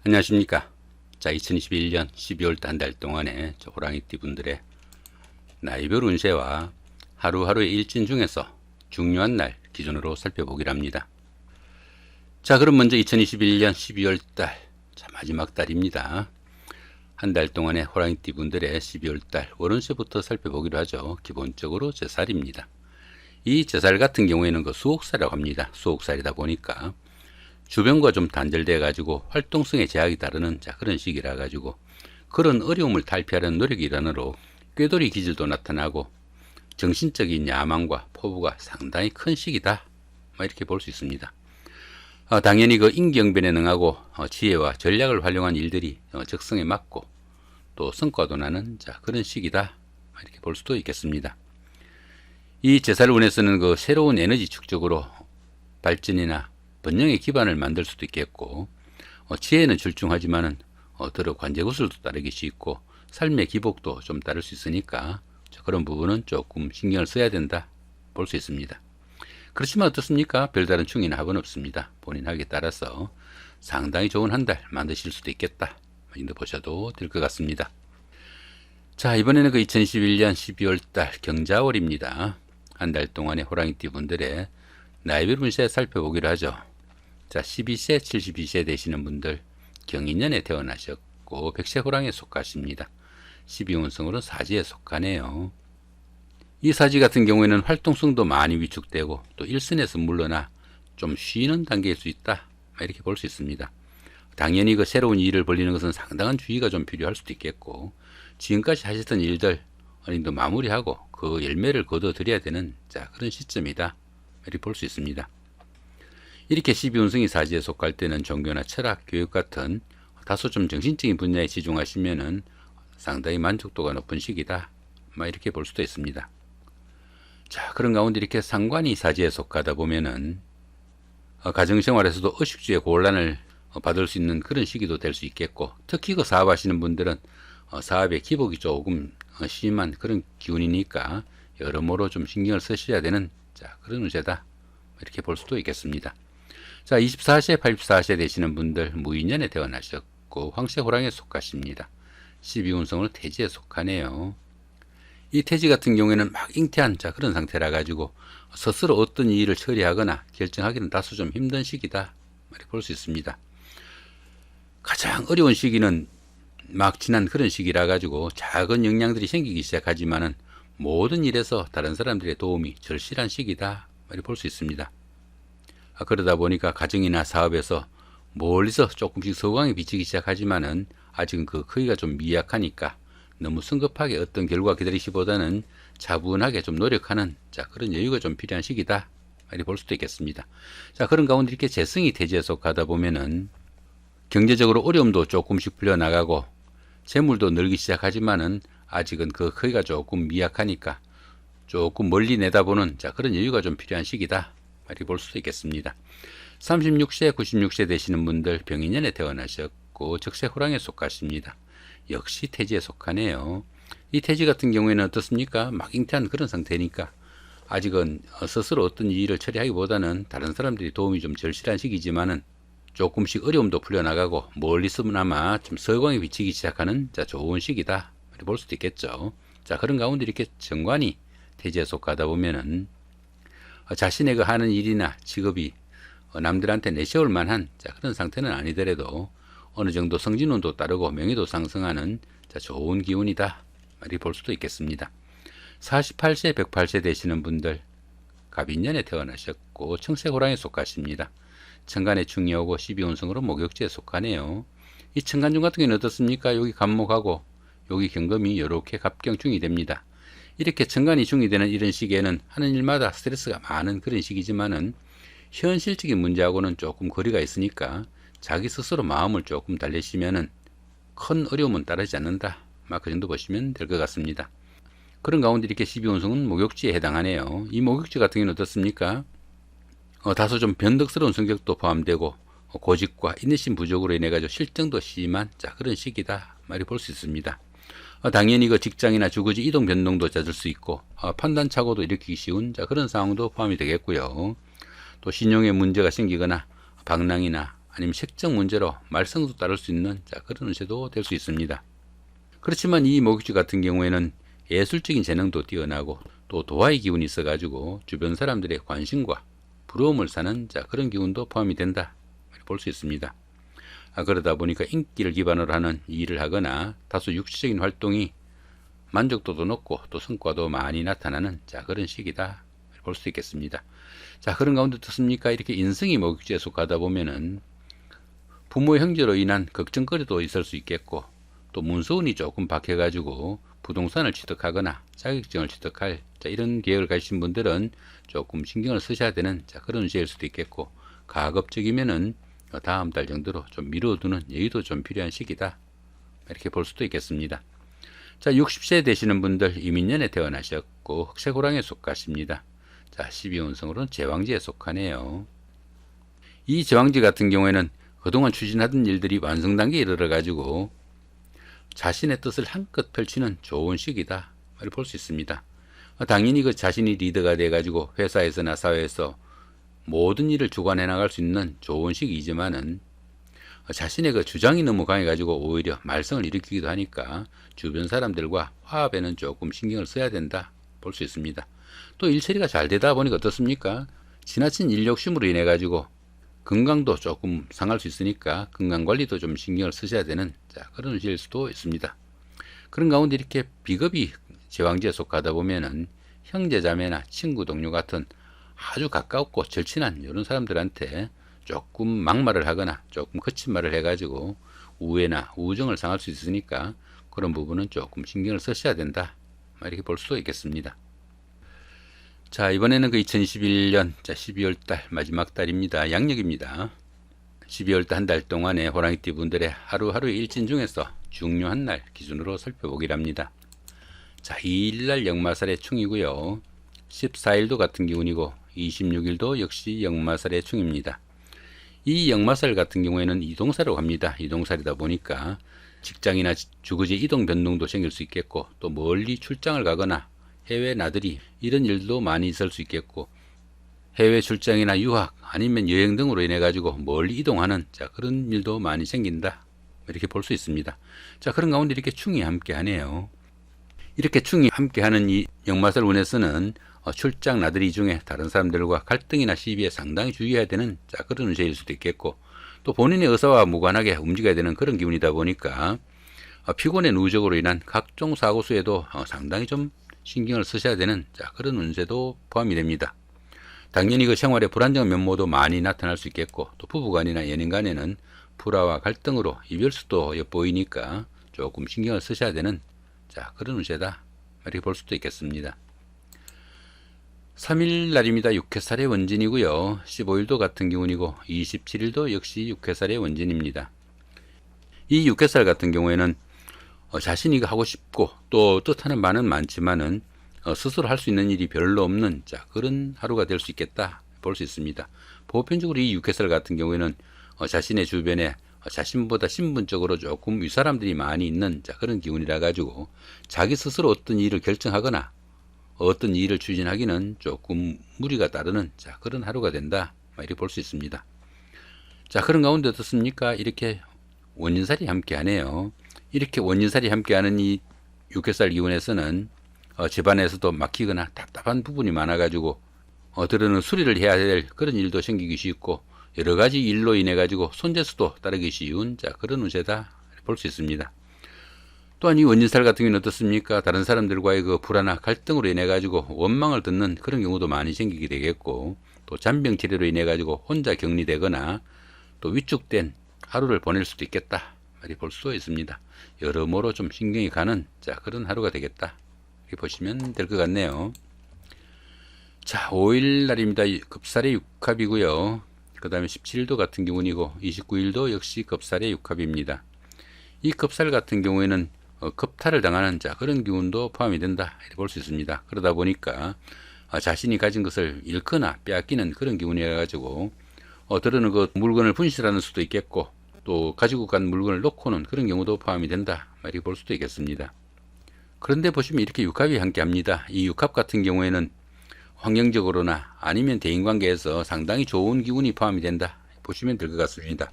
안녕하십니까. 자, 2021년 12월 한 달 동안의 호랑이띠 분들의 나이별 운세와 하루하루의 일진 중에서 중요한 날 기준으로 살펴보기로 합니다. 자, 그럼 먼저 2021년 12월 달, 자, 마지막 달입니다. 한 달 동안의 호랑이띠 분들의 12월 달 월운세부터 살펴보기로 하죠. 기본적으로 제살입니다. 이 제살 같은 경우에는 그 수옥살이라고 합니다. 수옥살이다 보니까 주변과 좀 단절돼 가지고 활동성에 제약이 따르는 그런 시기라 가지고 그런 어려움을 탈피하려는 노력이 일환으로 꾀돌이 기질도 나타나고 정신적인 야망과 포부가 상당히 큰 시기다, 이렇게 볼 수 있습니다. 당연히 그 임기응변에 능하고 지혜와 전략을 활용한 일들이 적성에 맞고 또 성과도 나는 그런 시기다, 이렇게 볼 수도 있겠습니다. 이 제살운에서는 그 새로운 에너지 축적으로 발전이나 번영의 기반을 만들 수도 있겠고, 지혜는 출중하지만은 더러 관제구슬도 따르기 쉽고 삶의 기복도 좀 따를 수 있으니까 그런 부분은 조금 신경을 써야 된다 볼 수 있습니다. 그렇지만 어떻습니까? 별다른 충이나 합은 없습니다. 본인 학에 따라서 상당히 좋은 한 달 만드실 수도 있겠다, 이렇게 보셔도 될 것 같습니다. 자, 이번에는 그 2021년 12월 달 경자월입니다. 한 달 동안의 호랑이띠 분들의 나이별 운세 살펴보기로 하죠. 자, 12세, 72세 되시는 분들 경인년에 태어나셨고 백세 호랑이에 속하십니다. 12운성으로 사지에 속하네요. 이 사지 같은 경우에는 활동성도 많이 위축되고 또 일선에서 물러나 좀 쉬는 단계일 수 있다, 이렇게 볼 수 있습니다. 당연히 그 새로운 일을 벌리는 것은 상당한 주의가 좀 필요할 수도 있겠고, 지금까지 하셨던 일들 어느 정도 마무리하고 그 열매를 거둬들여야 되는 그런 시점이다, 이렇게 볼 수 있습니다. 이렇게 12운성이 사지에 속할 때는 종교나 철학, 교육 같은 다소 좀 정신적인 분야에 치중하시면은 상당히 만족도가 높은 시기다, 이렇게 볼 수도 있습니다. 자, 그런 가운데 이렇게 상관이 사지에 속하다 보면은 가정생활에서도 의식주의 곤란을 받을 수 있는 그런 시기도 될 수 있겠고, 특히 그 사업하시는 분들은 사업의 기복이 조금 심한 그런 기운이니까 여러모로 좀 신경을 쓰셔야 되는 그런 운세다, 이렇게 볼 수도 있겠습니다. 자, 24세, 84세 되시는 분들 무인년에 태어나셨고 황새 호랑이에 속하십니다. 12운성으로 태지에 속하네요. 이 태지 같은 경우에는 막 잉태한 그런 상태라 가지고 스스로 어떤 일을 처리하거나 결정하기는 다소 좀 힘든 시기다, 이렇게 볼 수 있습니다. 가장 어려운 시기는 막 지난 그런 시기라 가지고 작은 영향들이 생기기 시작하지만은 모든 일에서 다른 사람들의 도움이 절실한 시기다, 이렇게 볼 수 있습니다. 그러다 보니까 가정이나 사업에서 멀리서 조금씩 서광이 비치기 시작하지만은 아직은 그 크기가 좀 미약하니까 너무 성급하게 어떤 결과 기다리시보다는 차분하게 좀 노력하는 그런 여유가 좀 필요한 시기다, 이렇게 볼 수도 있겠습니다. 자, 그런 가운데 이렇게 재성이 태지에 속하다 보면은 경제적으로 어려움도 조금씩 풀려나가고 재물도 늘기 시작하지만은 아직은 그 크기가 조금 미약하니까 조금 멀리 내다보는 그런 여유가 좀 필요한 시기다, 이렇게 볼 수도 있겠습니다. 36세, 96세 되시는 분들 병인년에 태어나셨고 적세 호랑이에 속하십니다. 역시 태지에 속하네요. 이 태지 같은 경우에는 어떻습니까? 막 잉태한 그런 상태니까 아직은 스스로 어떤 일을 처리하기보다는 다른 사람들이 도움이 좀 절실한 시기지만은 조금씩 어려움도 풀려나가고 멀리서나마 좀 서광이 비치기 시작하는 좋은 시기다, 이렇게 볼 수도 있겠죠. 자, 그런 가운데 이렇게 정관이 태지에 속하다 보면은 자신의 그 하는 일이나 직업이 남들한테 내세울 만한 그런 상태는 아니더라도 어느 정도 성진운도 따르고 명예도 상승하는 좋은 기운이다, 이렇게 볼 수도 있겠습니다. 48세, 108세 되시는 분들 갑인년에 태어나셨고 청색호랑이에 속하십니다. 천간에 충이 오고 12운성으로 목욕지에 속하네요. 이 천간중 같은 경우는 어떻습니까? 여기 갑목하고 여기 경금이 이렇게 갑경중이 됩니다. 이렇게 천간이 중이 되는 이런 시기에는 하는 일마다 스트레스가 많은 그런 시기지만은 현실적인 문제하고는 조금 거리가 있으니까 자기 스스로 마음을 조금 달래시면은 큰 어려움은 따르지 않는다, 그 정도 보시면 될 것 같습니다. 그런 가운데 이렇게 12운성은 목욕지에 해당하네요. 이 목욕지 같은 경우는 어떻습니까? 다소 좀 변덕스러운 성격도 포함되고 고집과 인내심 부족으로 인해 가지고 실정도 심한 그런 시기다, 이렇게 볼 수 있습니다. 당연히 그 직장이나 주거지 이동 변동도 잦을 수 있고 판단착오도 일으키기 쉬운 그런 상황도 포함이 되겠고요. 또 신용에 문제가 생기거나 방랑이나 아니면 색적 문제로 말썽도 따를 수 있는 그런 운세도 될 수 있습니다. 그렇지만 이 목요지 같은 경우에는 예술적인 재능도 뛰어나고 또 도화의 기운이 있어가지고 주변 사람들의 관심과 부러움을 사는 그런 기운도 포함이 된다 볼 수 있습니다. 그러다 보니까 인기를 기반으로 하는 일을 하거나 다소 육체적인 활동이 만족도도 높고 또 성과도 많이 나타나는 그런 시기다 볼 수 있겠습니다. 그런 가운데 어떻습니까? 이렇게 인성이 목요지에 속하다 보면은 부모 형제로 인한 걱정거리도 있을 수 있겠고 또 문서운이 조금 박혀가지고 부동산을 취득하거나 자격증을 취득할 이런 계획을 가지신 분들은 조금 신경을 쓰셔야 되는 그런 운세일 수도 있겠고, 가급적이면은 다음 달 정도로 좀 미뤄두는 여유도 좀 필요한 시기다 이렇게 볼 수도 있겠습니다. 60세 되시는 분들 이민년에 태어나셨고 흑색호랑이에 속하십니다. 12운성으로는 제왕지에 속하네요. 이 제왕지 같은 경우에는 그동안 추진하던 일들이 완성 단계에 이르러 가지고 자신의 뜻을 한껏 펼치는 좋은 시기다 볼 수 있습니다. 당연히 그 자신이 리더가 돼 가지고 회사에서나 사회에서 모든 일을 주관해 나갈 수 있는 좋은 시기이지만은 자신의 그 주장이 너무 강해 가지고 오히려 말썽을 일으키기도 하니까 주변 사람들과 화합에는 조금 신경을 써야 된다 볼 수 있습니다. 또 일처리가 잘 되다 보니까 어떻습니까? 지나친 일 욕심으로 인해 가지고 건강도 조금 상할 수 있으니까 건강관리도 좀 신경을 쓰셔야 되는 그런 운세일 수도 있습니다. 그런 가운데 이렇게 비겁이 제왕지에 속하다 보면은 형제자매나 친구 동료 같은 아주 가깝고 절친한 이런 사람들한테 조금 막말을 하거나 조금 거친 말을 해가지고 우애나 우정을 상할 수 있으니까 그런 부분은 조금 신경을 쓰셔야 된다 이렇게 볼 수도 있겠습니다. 이번에는 그 2021년 12월 달 마지막 달입니다. 양력입니다. 12월 달 한 달 동안의 호랑이띠 분들의 하루하루의 일진 중에서 중요한 날 기준으로 살펴보기를 합니다. 2일날 역마살의 충이고요. 14일도 같은 기운이고 26일도 역시 역마살의 충입니다. 이 역마살 같은 경우에는 이동사로 갑니다. 이동살이다 보니까 직장이나 주거지 이동 변동도 생길 수 있겠고 또 멀리 출장을 가거나 해외 나들이 이런 일도 많이 있을 수 있겠고 해외 출장이나 유학 아니면 여행 등으로 인해 가지고 멀리 이동하는 그런 일도 많이 생긴다 이렇게 볼 수 있습니다. 그런 가운데 이렇게 충이 함께 하네요. 이렇게 충이 함께 하는 이 역마살 운에서는 출장 나들이 중에 다른 사람들과 갈등이나 시비에 상당히 주의해야 되는 그런 운세일 수도 있겠고 또 본인의 의사와 무관하게 움직여야 되는 그런 기운이다 보니까 피곤의 누적으로 인한 각종 사고 수에도 상당히 좀 신경을 쓰셔야 되는 그런 운세도 포함이 됩니다. 당연히 그 생활의 불안정한 면모도 많이 나타날 수 있겠고 또 부부간이나 연인간에는 불화와 갈등으로 이별수도 엿보이니까 조금 신경을 쓰셔야 되는 그런 운세다 이렇게 볼 수도 있겠습니다. 3일 날입니다. 6회살의 원진이고요. 15일도 같은 기운이고 27일도 역시 6회살의 원진입니다. 이 6회살 같은 경우에는 자신이 하고 싶고 또 뜻하는 바는 많지만은 스스로 할 수 있는 일이 별로 없는 그런 하루가 될 수 있겠다 볼 수 있습니다. 보편적으로 이 6회살 같은 경우에는 자신의 주변에 자신보다 신분적으로 조금 윗사람들이 많이 있는 그런 기운이라 가지고 자기 스스로 어떤 일을 결정하거나 어떤 일을 추진하기는 조금 무리가 따르는 그런 하루가 된다 이렇게 볼 수 있습니다. 그런 가운데 어떻습니까? 이렇게 원인살이 함께 하네요. 이렇게 원인살이 함께하는 이 6회살 기운에서는 집안에서도 막히거나 답답한 부분이 많아가지고 들어는 수리를 해야 될 그런 일도 생기기 쉽고 여러 가지 일로 인해 가지고 손재수도 따르기 쉬운 그런 운세다 볼 수 있습니다. 또한 이 원진살 같은 경우는 어떻습니까? 다른 사람들과의 그 불화나 갈등으로 인해 가지고 원망을 듣는 그런 경우도 많이 생기게 되겠고 또 잔병 치레로 인해 가지고 혼자 격리되거나 또 위축된 하루를 보낼 수도 있겠다 이렇게 볼 수도 있습니다. 여러모로 좀 신경이 가는 그런 하루가 되겠다 이렇게 보시면 될 것 같네요. 5일 날입니다. 급살의 육합이고요. 그 다음에 17일도 같은 경우이고 29일도 역시 급살의 육합입니다. 이 급살 같은 경우에는 급탈을 당하는 그런 기운도 포함이 된다 이렇게 볼 수 있습니다. 그러다 보니까 자신이 가진 것을 잃거나 빼앗기는 그런 기운이라 가지고 들어는 그 물건을 분실하는 수도 있겠고 또 가지고 간 물건을 놓고는 그런 경우도 포함이 된다 이렇게 볼 수도 있겠습니다. 그런데 보시면 이렇게 육합이 함께 합니다. 이 육합 같은 경우에는 환경적으로나 아니면 대인관계에서 상당히 좋은 기운이 포함이 된다 보시면 될 것 같습니다.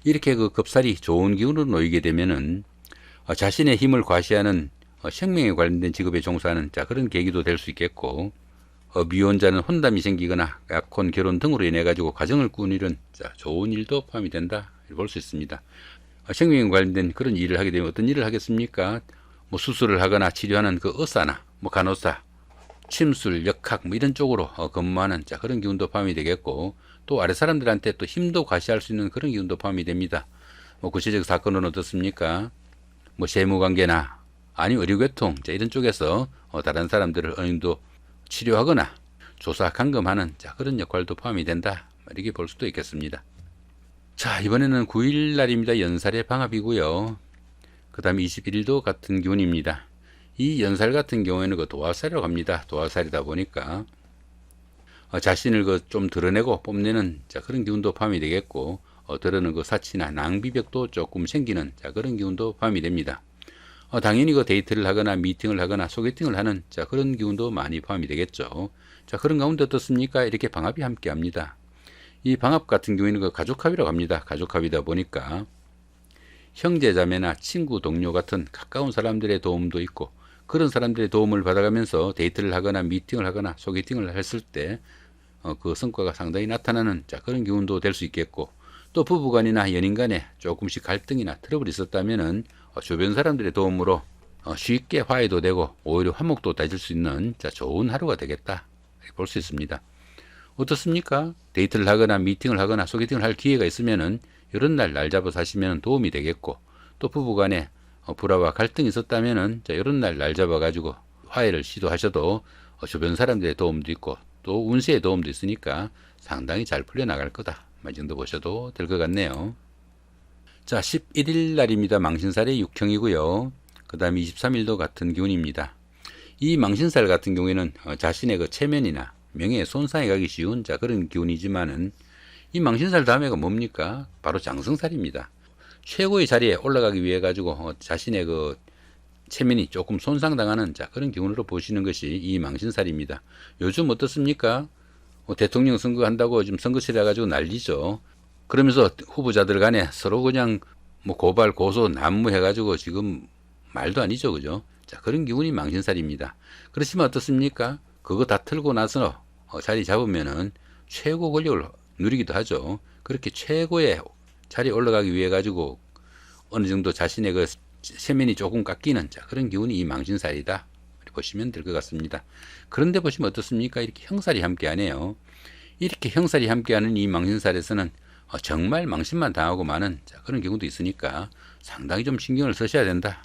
이렇게 그 겁살이 좋은 기운으로 놓이게 되면은 자신의 힘을 과시하는 생명에 관련된 직업에 종사하는 그런 계기도 될 수 있겠고, 미혼자는 혼담이 생기거나 약혼, 결혼 등으로 인해 가지고 가정을 꾸리는 좋은 일도 포함이 된다 볼 수 있습니다. 생명에 관련된 그런 일을 하게 되면 어떤 일을 하겠습니까? 뭐 수술을 하거나 치료하는 그 의사나 뭐 간호사, 침술, 역학 뭐 이런 쪽으로 근무하는 그런 기운도 포함이 되겠고, 또 아래 사람들한테 또 힘도 과시할 수 있는 그런 기운도 포함이 됩니다. 뭐 구체적 사건은 어떻습니까? 뭐 세무관계나 아니면 의료계통 이런 쪽에서 다른 사람들을 어느 정도 치료하거나 조사 감금하는 그런 역할도 포함이 된다 이렇게 볼 수도 있겠습니다. 자, 이번에는 9일 날입니다. 연살의 방합이고요. 그 다음에 21일도 같은 기운입니다. 이 연살 같은 경우에는 그 도화살이라고 합니다. 도화살이다 보니까 자신을 그 좀 드러내고 뽐내는 그런 기운도 포함이 되겠고, 드러는 그 사치나 낭비벽도 조금 생기는 그런 기운도 포함이 됩니다. 당연히 그 데이트를 하거나 미팅을 하거나 소개팅을 하는 그런 기운도 많이 포함이 되겠죠. 그런 가운데 어떻습니까? 이렇게 방합이 함께 합니다. 이 방합 같은 경우에는 그 가족합이라고 합니다. 가족합이다 보니까 형제자매나 친구, 동료 같은 가까운 사람들의 도움도 있고, 그런 사람들의 도움을 받아가면서 데이트를 하거나 미팅을 하거나 소개팅을 했을 때 그 성과가 상당히 나타나는 그런 기운도 될 수 있겠고, 또 부부간이나 연인간에 조금씩 갈등이나 트러블이 있었다면은 주변 사람들의 도움으로 쉽게 화해도 되고 오히려 화목도 다질 수 있는 좋은 하루가 되겠다 볼 수 있습니다. 어떻습니까? 데이트를 하거나 미팅을 하거나 소개팅을 할 기회가 있으면은 이런 날 잡아서 하시면 도움이 되겠고, 또 부부간에 불화와 갈등이 있었다면은 이런 날 잡아 가지고 화해를 시도하셔도 주변 사람들의 도움도 있고 또 운세의 도움도 있으니까 상당히 잘 풀려 나갈 거다 이 정도 보셔도 될 것 같네요. 자, 11일 날입니다. 망신살의 육형이고요. 그 다음에 23일도 같은 기운입니다. 이 망신살 같은 경우에는 자신의 그 체면이나 명예에 손상이 가기 쉬운 그런 기운이지만은, 이 망신살 다음에가 뭡니까? 바로 장성살입니다. 최고의 자리에 올라가기 위해 가지고 자신의 그 체면이 조금 손상당하는 그런 기운으로 보시는 것이 이 망신살입니다. 요즘 어떻습니까? 대통령 선거 한다고 지금 선거철이라 가지고 난리죠. 그러면서 후보자들 간에 서로 그냥 뭐 고발 고소 난무해 가지고 지금 말도 아니죠, 그죠? 그런 기운이 망신살입니다. 그렇지만 어떻습니까? 그거 다 틀고 나서 자리 잡으면은 최고 권력을 누리기도 하죠. 그렇게 최고의 자리에 올라가기 위해 가지고 어느 정도 자신의 그 세면이 조금 깎이는 그런 기운이 이 망신살이다 보시면 될 것 같습니다. 그런데 보시면 어떻습니까? 이렇게 형살이 함께하네요. 이렇게 형살이 함께하는 이 망신살에서는 정말 망신만 당하고 마는 그런 경우도 있으니까 상당히 좀 신경을 쓰셔야 된다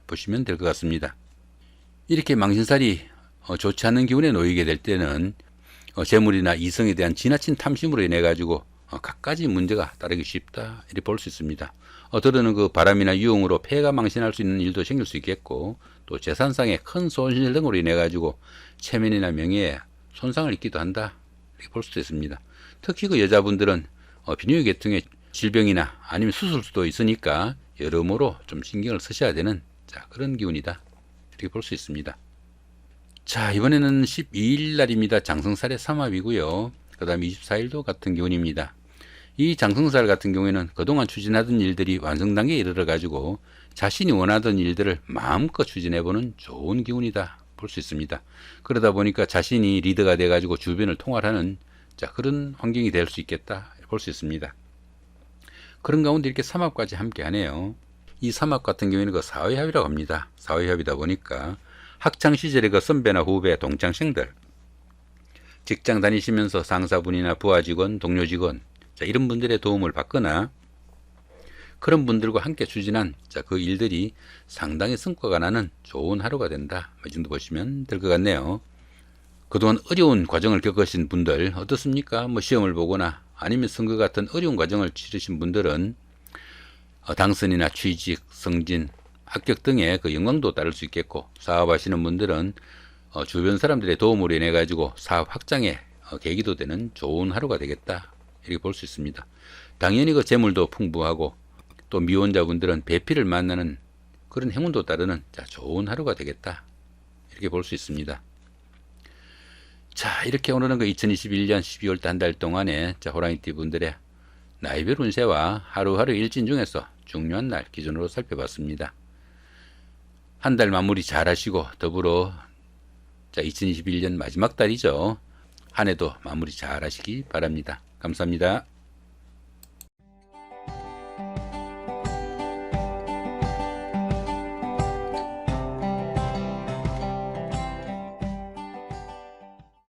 보시면 될 것 같습니다. 이렇게 망신살이 좋지 않은 기운에 놓이게 될 때는 재물이나 이성에 대한 지나친 탐심으로 인해 가지고 갖가지 문제가 따르기 쉽다 이렇게 볼 수 있습니다. 들어는 그 바람이나 유흥으로 폐가 망신할 수 있는 일도 생길 수 있겠고, 또 재산상의 큰 손실 등으로 인해 가지고 체면이나 명예에 손상을 입기도 한다 이렇게 볼 수도 있습니다. 특히 그 여자분들은 비뇨기계통의 질병이나 아니면 수술수도 있으니까 여러모로 좀 신경을 쓰셔야 되는 그런 기운이다 이렇게 볼 수 있습니다. 자, 이번에는 12일 날입니다. 장성살의 삼합이고요. 그 다음에 24일도 같은 기운입니다. 이 장성살 같은 경우에는 그동안 추진하던 일들이 완성 단계에 이르러 가지고 자신이 원하던 일들을 마음껏 추진해보는 좋은 기운이다 볼 수 있습니다. 그러다 보니까 자신이 리더가 돼 가지고 주변을 통할하는 그런 환경이 될 수 있겠다 볼 수 있습니다. 그런 가운데 이렇게 삼합까지 함께 하네요. 이 삼합 같은 경우에는 그 사회합이라고 합니다. 사회합이다 보니까 학창 시절의 그 선배나 후배, 동창생들, 직장 다니시면서 상사분이나 부하 직원, 동료 직원 이런 분들의 도움을 받거나 그런 분들과 함께 추진한 그 일들이 상당히 성과가 나는 좋은 하루가 된다 이 정도 보시면 될 것 같네요. 그동안 어려운 과정을 겪으신 분들 어떻습니까? 뭐 시험을 보거나 아니면 선거 같은 어려운 과정을 치르신 분들은 당선이나 취직, 승진, 합격 등의 그 영광도 따를 수 있겠고, 사업하시는 분들은 주변 사람들의 도움으로 인해 가지고 사업 확장에 계기도 되는 좋은 하루가 되겠다 이렇게 볼 수 있습니다. 당연히 그 재물도 풍부하고 또 미혼자분들은 배필을 만나는 그런 행운도 따르는 좋은 하루가 되겠다 이렇게 볼 수 있습니다. 자, 이렇게 오늘은 그 2021년 12월 한 달 동안에 호랑이띠 분들의 나이별 운세와 하루하루 일진 중에서 중요한 날 기준으로 살펴봤습니다. 한 달 마무리 잘 하시고 더불어 2021년 마지막 달이죠. 한 해도 마무리 잘 하시기 바랍니다. 감사합니다.